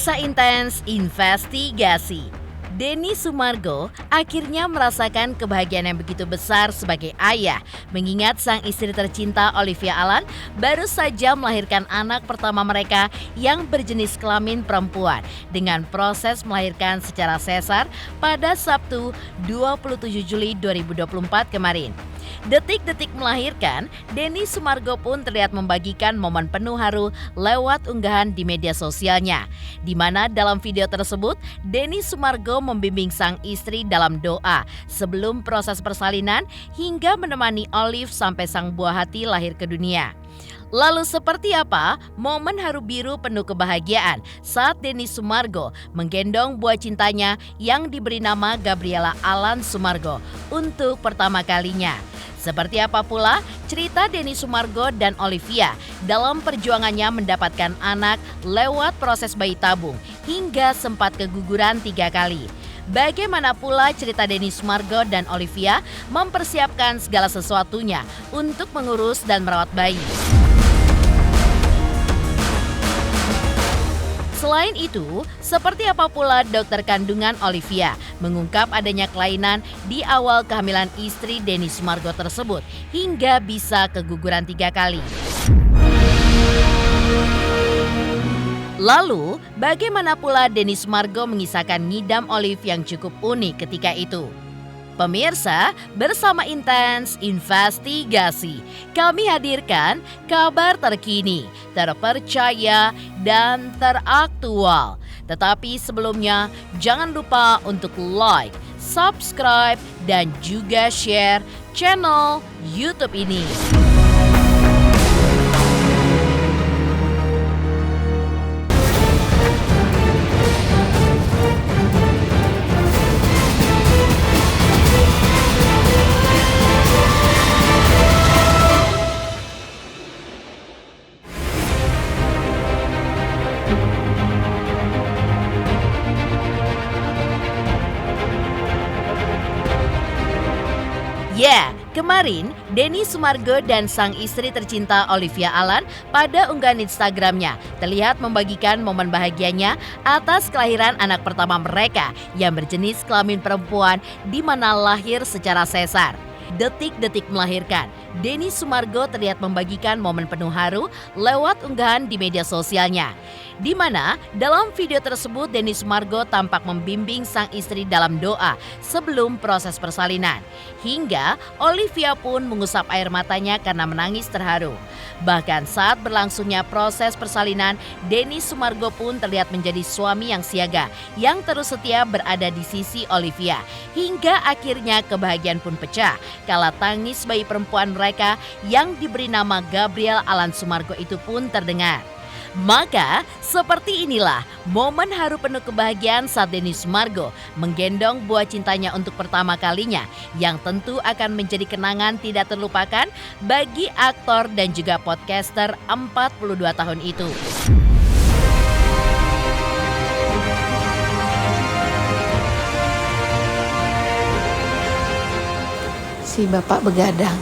Masa intens investigasi. Denny Sumargo akhirnya merasakan kebahagiaan yang begitu besar sebagai ayah, mengingat sang istri tercinta Olivia Allan baru saja melahirkan anak pertama mereka yang berjenis kelamin perempuan dengan proses melahirkan secara sesar pada Sabtu 27 Juli 2024 kemarin. Detik-detik melahirkan, Denny Sumargo pun terlihat membagikan momen penuh haru lewat unggahan di media sosialnya, di mana dalam video tersebut Denny Sumargo membimbing sang istri dalam doa sebelum proses persalinan hingga menemani Olive sampai sang buah hati lahir ke dunia. Lalu seperti apa momen haru biru penuh kebahagiaan saat Denny Sumargo menggendong buah cintanya yang diberi nama Gabriela Allan Sumargo untuk pertama kalinya? Seperti apa pula cerita Denny Sumargo dan Olivia dalam perjuangannya mendapatkan anak lewat proses bayi tabung hingga sempat keguguran 3 kali. Bagaimana pula cerita Denny Sumargo dan Olivia mempersiapkan segala sesuatunya untuk mengurus dan merawat bayi. Selain itu, seperti apa pula dokter kandungan Olivia mengungkap adanya kelainan di awal kehamilan istri Denny Sumargo tersebut hingga bisa keguguran 3 kali. Lalu, bagaimana pula Denny Sumargo mengisahkan ngidam Olive yang cukup unik ketika itu? Pemirsa, bersama Intens Investigasi, kami hadirkan kabar terkini, terpercaya, dan teraktual. Tetapi sebelumnya, jangan lupa untuk like, subscribe, dan juga share channel YouTube ini. Kemarin, Denny Sumargo dan sang istri tercinta Olivia Allan pada unggahan Instagramnya terlihat membagikan momen bahagianya atas kelahiran anak pertama mereka yang berjenis kelamin perempuan di mana lahir secara sesar. Detik-detik melahirkan, Denny Sumargo terlihat membagikan momen penuh haru lewat unggahan di media sosialnya. Di mana dalam video tersebut Denny Sumargo tampak membimbing sang istri dalam doa sebelum proses persalinan. Hingga Olivia pun mengusap air matanya karena menangis terharu. Bahkan saat berlangsungnya proses persalinan, Denny Sumargo pun terlihat menjadi suami yang siaga yang terus setia berada di sisi Olivia. Hingga akhirnya kebahagiaan pun pecah kala tangis bayi perempuan mereka yang diberi nama Gabriela Allan Sumargo itu pun terdengar. Maka seperti inilah momen haru penuh kebahagiaan saat Denny Sumargo menggendong buah cintanya untuk pertama kalinya yang tentu akan menjadi kenangan tidak terlupakan bagi aktor dan juga podcaster 42 tahun itu. Si bapak begadang.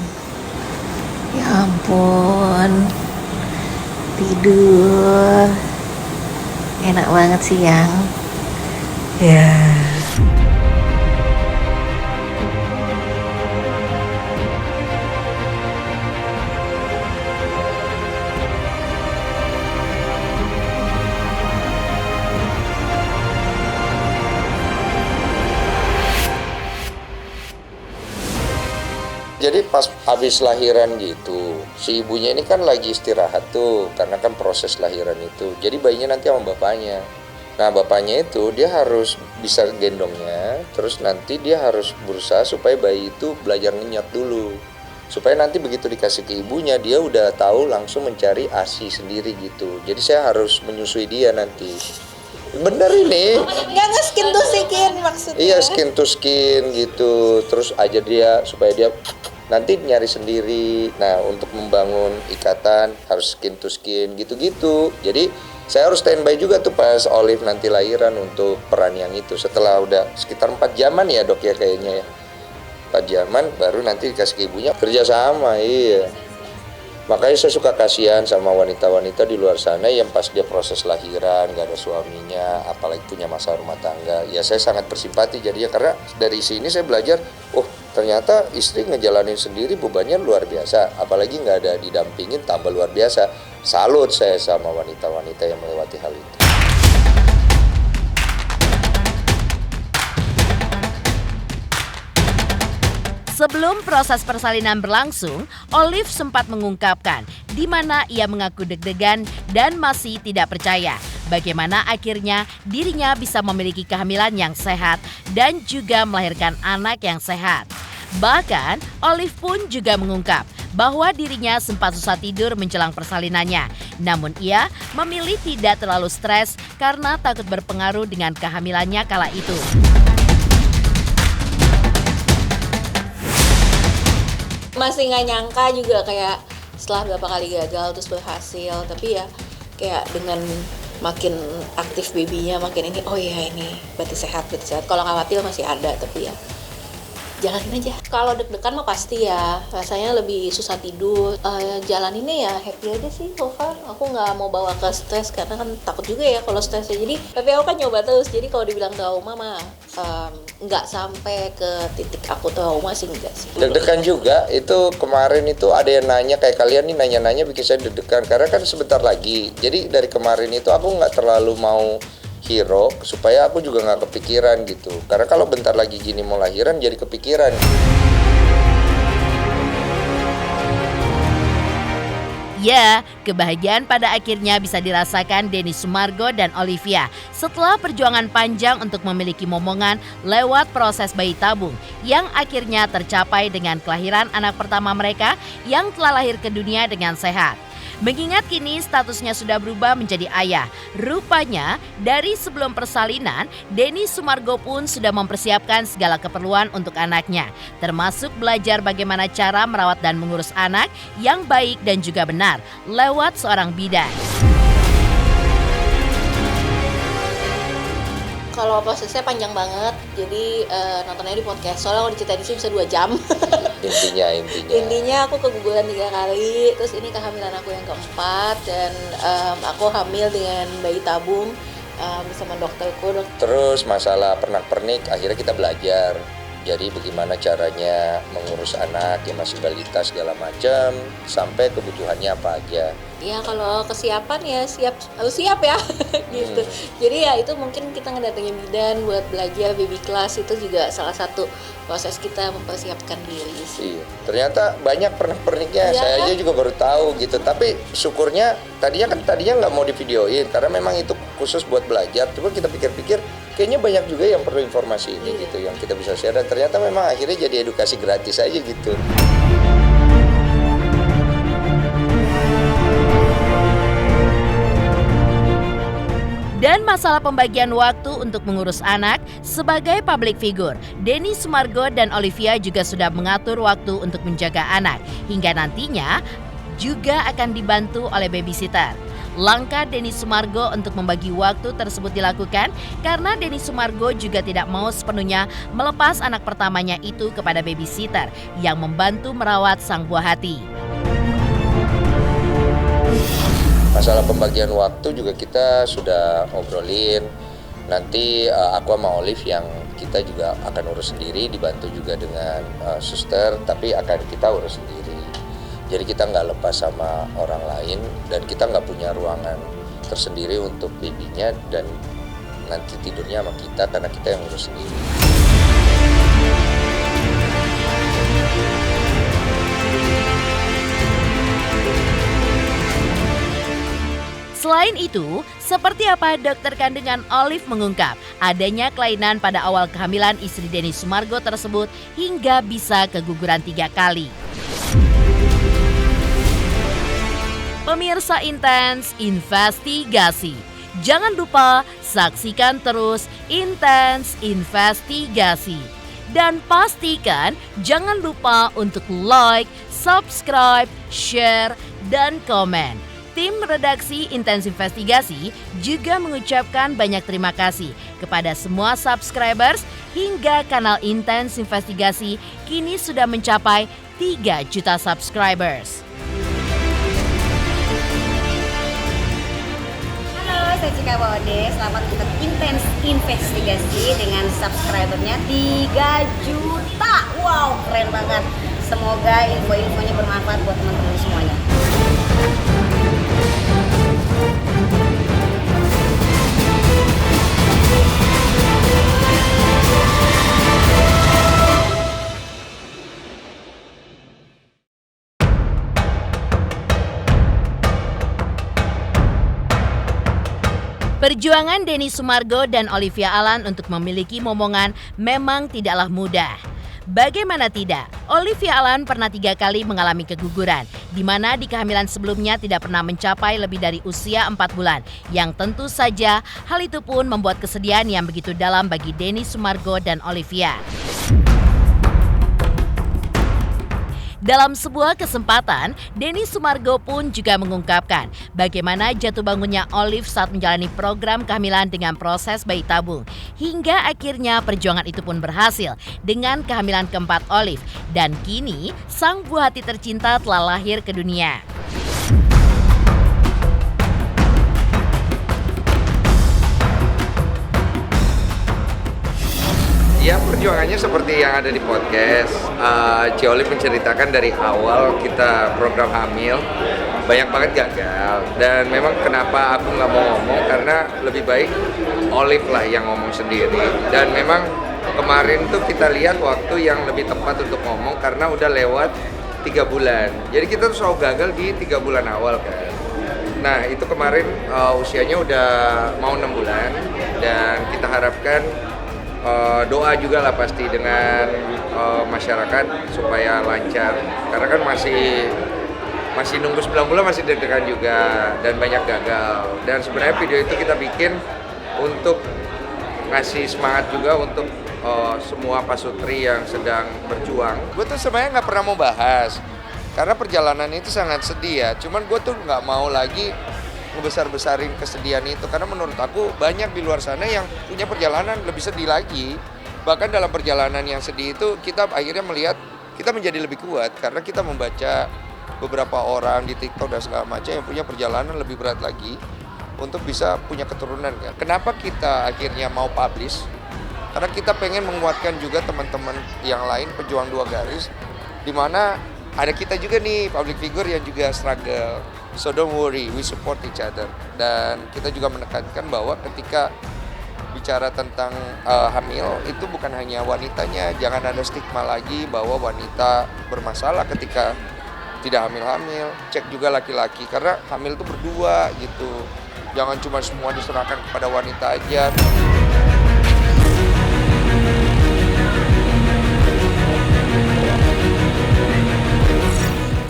Ya ampun. Tidur. Enak banget siang. Ya. Jadi pas habis lahiran gitu, si ibunya ini kan lagi istirahat tuh, karena kan proses lahiran itu. Jadi bayinya nanti sama bapaknya. Nah bapaknya itu dia harus bisa gendongnya, terus nanti dia harus berusaha supaya bayi itu belajar ngenyot dulu. Supaya nanti begitu dikasih ke ibunya, dia udah tahu langsung mencari ASI sendiri gitu. Jadi saya harus menyusui dia nanti. Bener ini. Nggak skin to skin maksudnya. Iya, skin to skin gitu. Terus aja dia supaya dia nanti nyari sendiri. Nah, untuk membangun ikatan harus skin to skin gitu-gitu. Jadi saya harus standby juga tuh pas Olive nanti lahiran untuk peran yang itu. Setelah udah sekitar 4 jaman ya dok ya kayaknya ya. 4 jaman baru nanti dikasih ke ibunya kerja sama, iya. Makanya saya suka kasihan sama wanita-wanita di luar sana yang pas dia proses lahiran, gak ada suaminya, apalagi punya masalah rumah tangga. Ya saya sangat bersimpati jadinya, karena dari sini saya belajar, oh ternyata istri ngejalanin sendiri bebannya luar biasa. Apalagi gak ada didampingin tambah luar biasa. Salut saya sama wanita-wanita yang melewati hal itu. Sebelum proses persalinan berlangsung, Olive sempat mengungkapkan di mana ia mengaku deg-degan dan masih tidak percaya bagaimana akhirnya dirinya bisa memiliki kehamilan yang sehat dan juga melahirkan anak yang sehat. Bahkan, Olive pun juga mengungkap bahwa dirinya sempat susah tidur menjelang persalinannya. Namun ia memilih tidak terlalu stres karena takut berpengaruh dengan kehamilannya kala itu. Masih nggak nyangka juga, kayak setelah beberapa kali gagal terus berhasil, tapi ya kayak dengan makin aktif babynya makin ini, oh iya ini berarti sehat. Kalau khawatir masih ada, tapi ya jalanin aja. Kalau deg-degan mah pasti ya, rasanya lebih susah tidur. Jalaninnya ya happy aja sih so far. Aku nggak mau bawa ke stres karena kan takut juga ya kalau stres ya. Jadi tapi aku kan nyoba terus. Jadi kalau dibilang trauma mah nggak sampai ke titik aku trauma sih, enggak sih. Deg-degan juga, itu kemarin itu ada yang nanya kayak kalian nih, nanya-nanya bikin saya deg-degan karena kan sebentar lagi. Jadi dari kemarin itu aku nggak terlalu mau hero supaya aku juga nggak kepikiran gitu, karena kalau bentar lagi gini mau lahiran jadi kepikiran. Ya, kebahagiaan pada akhirnya bisa dirasakan Denny Sumargo dan Olivia setelah perjuangan panjang untuk memiliki momongan lewat proses bayi tabung yang akhirnya tercapai dengan kelahiran anak pertama mereka yang telah lahir ke dunia dengan sehat. Mengingat kini statusnya sudah berubah menjadi ayah, rupanya dari sebelum persalinan, Denny Sumargo pun sudah mempersiapkan segala keperluan untuk anaknya, termasuk belajar bagaimana cara merawat dan mengurus anak yang baik dan juga benar lewat seorang bidan. Kalau prosesnya panjang banget, jadi nontonnya di podcast. Soalnya kalau diceritain di sini bisa 2 jam. Intinya aku keguguran 3 kali, terus ini kehamilan aku yang keempat, dan aku hamil dengan bayi tabung bersama dokterku. Terus masalah pernak-pernik akhirnya kita belajar. Jadi bagaimana caranya mengurus anak yang masih balita segala macam, sampai kebutuhannya apa aja. Ya kalau kesiapan ya harus siap ya gitu. Jadi ya itu mungkin kita ngedatengin bidan buat belajar baby class, itu juga salah satu proses kita mempersiapkan diri sih. Iya. Ternyata banyak pernak-perniknya, ya. Saya aja juga baru tahu gitu. Tapi syukurnya tadinya nggak mau divideoin karena memang itu khusus buat belajar. Coba kita pikir-pikir, kayaknya banyak juga yang perlu informasi ini gitu, yang kita bisa share, dan ternyata memang akhirnya jadi edukasi gratis aja gitu. Dan masalah pembagian waktu untuk mengurus anak, sebagai public figure, Denny Sumargo dan Olivia juga sudah mengatur waktu untuk menjaga anak, hingga nantinya juga akan dibantu oleh babysitter. Langkah Denny Sumargo untuk membagi waktu tersebut dilakukan karena Denny Sumargo juga tidak mau sepenuhnya melepas anak pertamanya itu kepada babysitter yang membantu merawat sang buah hati. Masalah pembagian waktu juga kita sudah ngobrolin. Nanti aku sama Olive yang kita juga akan urus sendiri, dibantu juga dengan suster, tapi akan kita urus sendiri. Jadi kita nggak lepas sama orang lain, dan kita nggak punya ruangan tersendiri untuk babynya, dan nanti tidurnya sama kita karena kita yang urus sendiri. Selain itu, seperti apa dokter kandungan Olive mengungkap, adanya kelainan pada awal kehamilan istri Denny Sumargo tersebut hingga bisa keguguran 3 kali. Pemirsa Intens Investigasi, jangan lupa saksikan terus Intens Investigasi. Dan pastikan jangan lupa untuk like, subscribe, share, dan komen. Tim redaksi Intens Investigasi juga mengucapkan banyak terima kasih kepada semua subscribers hingga kanal Intens Investigasi kini sudah mencapai 3 juta subscribers. saya Cika Baode. Selamat untuk intens investigasi dengan subscribernya 3 juta. Wow, keren banget. Semoga info-infonya bermanfaat buat teman-teman semuanya. Perjuangan Denny Sumargo dan Olivia Alan untuk memiliki momongan memang tidaklah mudah. Bagaimana tidak, Olivia Alan pernah 3 kali mengalami keguguran, di mana di kehamilan sebelumnya tidak pernah mencapai lebih dari usia 4 bulan. Yang tentu saja, hal itu pun membuat kesedihan yang begitu dalam bagi Denny Sumargo dan Olivia. Dalam sebuah kesempatan, Denny Sumargo pun juga mengungkapkan bagaimana jatuh bangunnya Olive saat menjalani program kehamilan dengan proses bayi tabung. Hingga akhirnya perjuangan itu pun berhasil dengan kehamilan keempat Olive. Dan kini, sang buah hati tercinta telah lahir ke dunia. Ya, perjuangannya seperti yang ada di podcast. Olive menceritakan dari awal kita program hamil banyak banget gagal, dan memang kenapa aku nggak mau ngomong karena lebih baik Olive lah yang ngomong sendiri. Dan memang kemarin tuh kita lihat waktu yang lebih tepat untuk ngomong karena udah lewat 3 bulan. Jadi kita tuh selalu gagal di 3 bulan awal kan. Nah itu kemarin usianya udah mau 6 bulan, dan kita harapkan doa juga lah pasti dengan masyarakat supaya lancar, karena kan masih nunggu 9 bulan, masih deg-degan juga dan banyak gagal. Dan sebenarnya video itu kita bikin untuk ngasih semangat juga untuk semua pasutri yang sedang berjuang. Gue tuh sebenarnya nggak pernah mau bahas karena perjalanan itu sangat sedih ya, cuman gue tuh nggak mau lagi ngebesar-besarin kesedihan itu, karena menurut aku banyak di luar sana yang punya perjalanan lebih sedih lagi. Bahkan dalam perjalanan yang sedih itu kita akhirnya melihat kita menjadi lebih kuat karena kita membaca beberapa orang di TikTok dan segala macam yang punya perjalanan lebih berat lagi untuk bisa punya keturunan kan. Kenapa kita akhirnya mau publish? Karena kita pengen menguatkan juga teman-teman yang lain pejuang 2 garis, di mana ada kita juga nih public figure yang juga struggle. So don't worry, we support each other. Dan kita juga menekankan bahwa ketika bicara tentang hamil itu bukan hanya wanitanya, jangan ada stigma lagi bahwa wanita bermasalah ketika tidak hamil-hamil. Cek juga laki-laki, karena hamil itu berdua gitu. Jangan cuma semua diserahkan kepada wanita aja.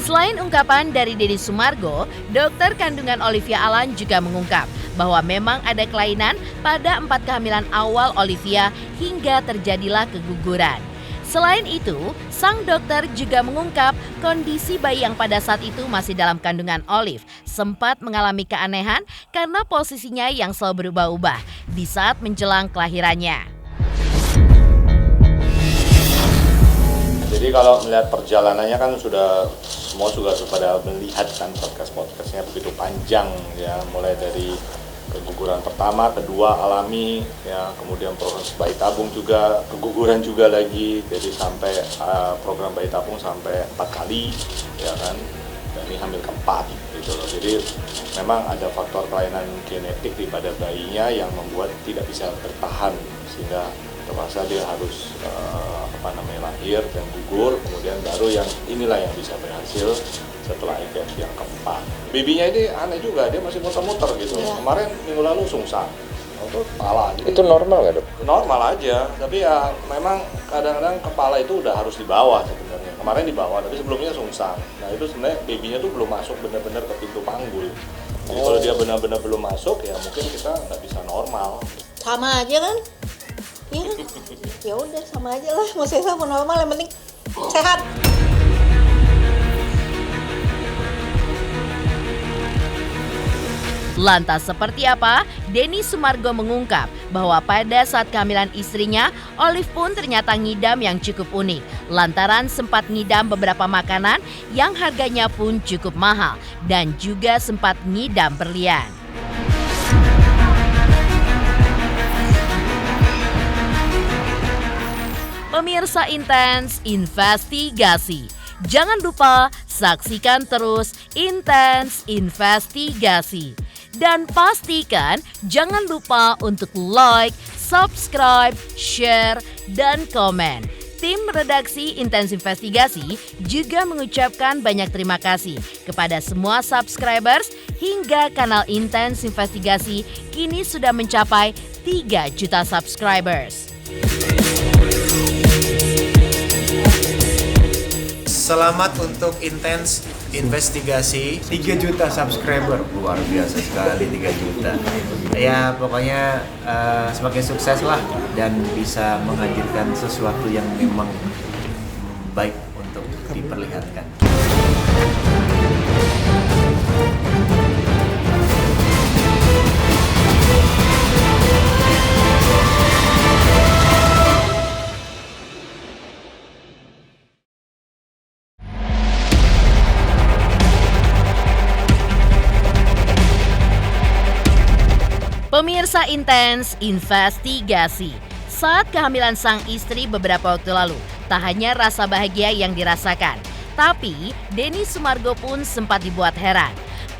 Selain ungkapan dari Denny Sumargo, dokter kandungan Olivia Alan juga mengungkap bahwa memang ada kelainan pada 4 kehamilan awal Olivia hingga terjadilah keguguran. Selain itu, sang dokter juga mengungkap kondisi bayi yang pada saat itu masih dalam kandungan Olive sempat mengalami keanehan karena posisinya yang selalu berubah-ubah di saat menjelang kelahirannya. Jadi kalau melihat perjalanannya kan semua juga pada melihat kan podcastnya begitu panjang ya, mulai dari keguguran pertama, kedua alami ya, kemudian proses bayi tabung juga, keguguran juga lagi, jadi sampai program bayi tabung sampai 4 kali ya kan, dan ini hamil keempat gitu loh. Jadi memang ada faktor kelainan genetik pada bayinya yang membuat tidak bisa bertahan, sehingga terpaksa dia harus lahir dan gugur, kemudian baru yang inilah yang bisa berhasil setelah IVF yang keempat. Babynya ini aneh juga, dia masih muter-muter gitu. Yeah. Kemarin minggu lalu sungsang, itu kepala. Itu normal nggak dok? Normal aja, tapi ya memang kadang-kadang kepala itu udah harus di bawah sebenarnya. Kemarin di bawah, tapi sebelumnya sungsang. Nah itu sebenarnya babynya tuh belum masuk benar-benar ke pintu panggul. Jadi kalau dia benar-benar belum masuk, ya mungkin kita nggak bisa normal. Sama aja kan? Iya kan? Ya udah sama aja lah, mau sehat mau normal, yang penting sehat. Lantas seperti apa? Denny Sumargo mengungkap bahwa pada saat kehamilan istrinya, Olive pun ternyata ngidam yang cukup unik. Lantaran sempat ngidam beberapa makanan yang harganya pun cukup mahal dan juga sempat ngidam berlian. Pemirsa Intens Investigasi, jangan lupa saksikan terus Intens Investigasi. Dan pastikan jangan lupa untuk like, subscribe, share, dan komen. Tim redaksi Intens Investigasi juga mengucapkan banyak terima kasih kepada semua subscribers hingga kanal Intens Investigasi kini sudah mencapai 3 juta subscribers. Selamat untuk Intens Investigasi 3 juta subscriber, luar biasa sekali 3 juta. Ya pokoknya semakin sukses lah dan bisa menghadirkan sesuatu yang memang baik untuk diperlihatkan. Pemirsa Intens Investigasi, saat kehamilan sang istri beberapa waktu lalu, tak hanya rasa bahagia yang dirasakan, tapi Denny Sumargo pun sempat dibuat heran.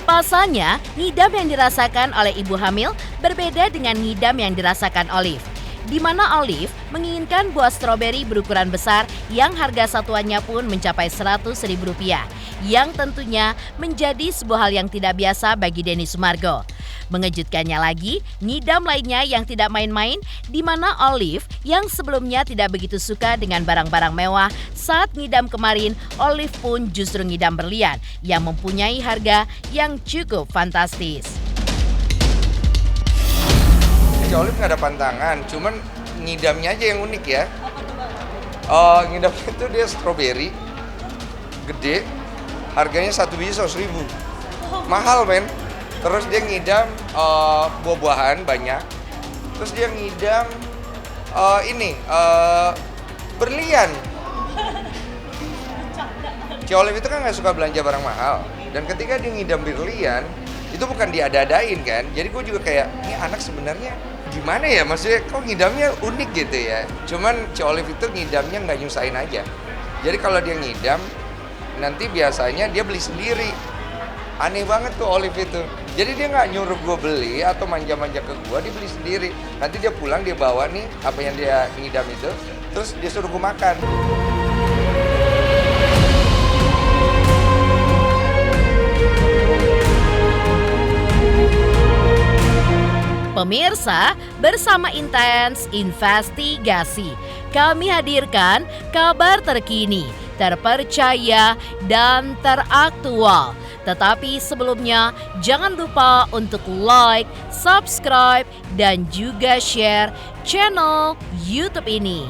Pasalnya, ngidam yang dirasakan oleh ibu hamil berbeda dengan ngidam yang dirasakan Olive, di mana Olive menginginkan buah stroberi berukuran besar yang harga satuannya pun mencapai Rp100.000, yang tentunya menjadi sebuah hal yang tidak biasa bagi Denny Sumargo. Mengejutkannya lagi, ngidam lainnya yang tidak main-main, di mana Olive yang sebelumnya tidak begitu suka dengan barang-barang mewah, saat ngidam kemarin, Olive pun justru ngidam berlian yang mempunyai harga yang cukup fantastis. Olive nggak ada pantangan, cuman ngidamnya aja yang unik ya. Ngidamnya itu dia stroberi, gede, harganya 1 biji 100.000, mahal men. Terus dia ngidam buah-buahan banyak. Terus dia ngidam berlian. Olive itu kan nggak suka belanja barang mahal. Dan ketika dia ngidam berlian, itu bukan diada-adain kan. Jadi gue juga kayak, ini anak sebenarnya gimana ya? Maksudnya kok ngidamnya unik gitu ya. Cuman Olive itu ngidamnya nggak nyusahin aja. Jadi kalau dia ngidam, nanti biasanya dia beli sendiri. Aneh banget tuh Olive itu. Jadi dia nggak nyuruh gue beli atau manja-manja ke gue, dia beli sendiri. Nanti dia pulang, dia bawa nih apa yang dia ngidam itu, terus dia suruh gue makan. Pemirsa, bersama Intens Investigasi, kami hadirkan kabar terkini, terpercaya, dan teraktual. Tetapi sebelumnya, jangan lupa untuk like, subscribe, dan juga share channel YouTube ini.